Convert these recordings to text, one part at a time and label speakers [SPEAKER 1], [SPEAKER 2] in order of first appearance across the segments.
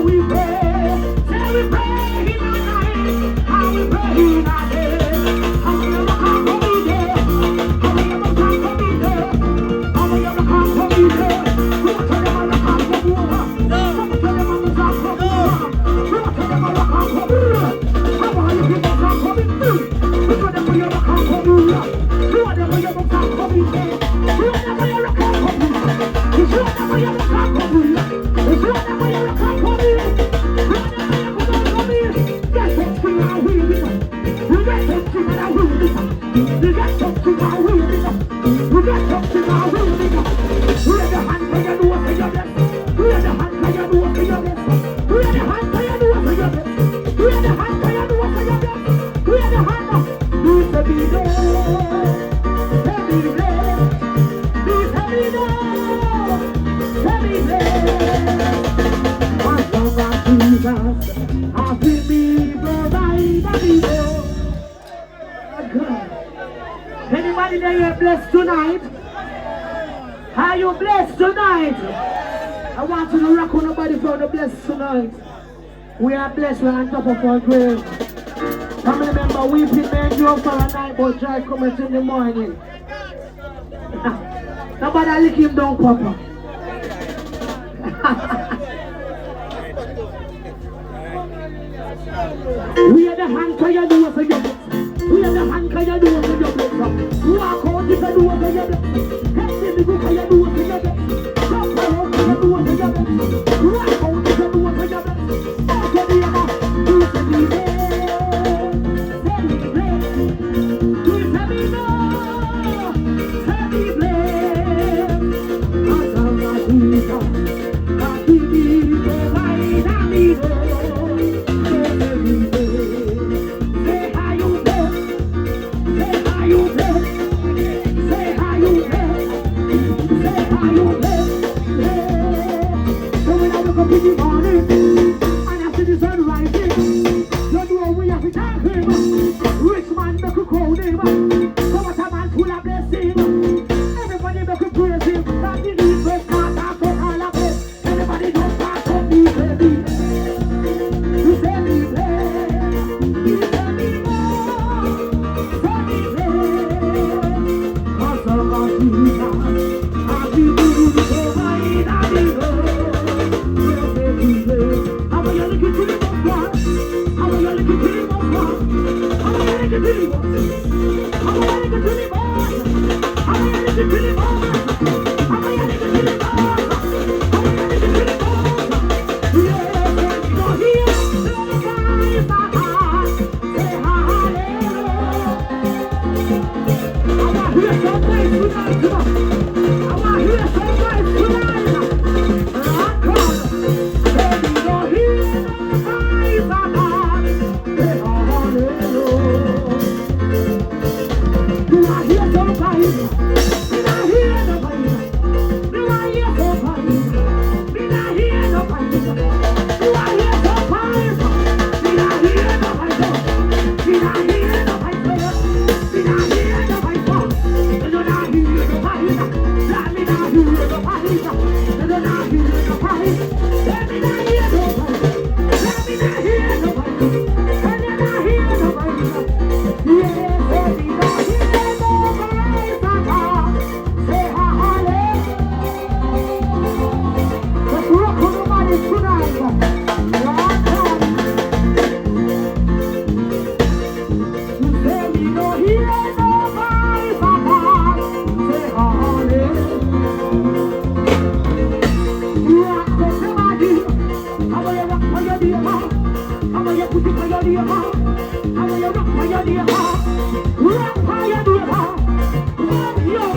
[SPEAKER 1] we pray. Say we pray in our night. How we pray in our day. How we ever come for me there. How we ever come for me there. How we ever come for me there. We want to them on the come for you. Some of them on the come for you. We want to them on the come for you. How are you people come for me too? We want them on the come for you. We want them on the come for me there. We want them on the come for you. We want them on the come for you. We want them on the come for you. We want them on the come for you. Get something I will be done. We get something I will be done. We get something I will be done. We get something I will be done. Raise your hand for your door for your blessing. Raise your hand for your door for your blessing. Raise your hand for your door for your blessing. Raise your hand for your door for your blessing. Raise your hand up. Please let me know. Let me bless. Please let me know. Let me bless. As long as Jesus has been me, provide me know. Anybody there you blessed tonight? Are you blessed tonight? I want you to rock on nobody for the blessed tonight. We are blessed, we're on top of our grave. Family member, weeping may endure for a night, but joy cometh in the morning. Nobody lick him down, Papa. We are the hand for your door for your blessing. We are the hand for your door for your blessing. Walk out if you do for your blessing. Help me go for your door for your blessing. Stop for your door for your blessing. Walk out if you do for your blessing. Okay, the other, do for me there. Celebrate. Do for me more. Celebrate. As long as Jesus has been me, provide me more.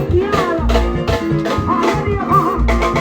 [SPEAKER 1] Rock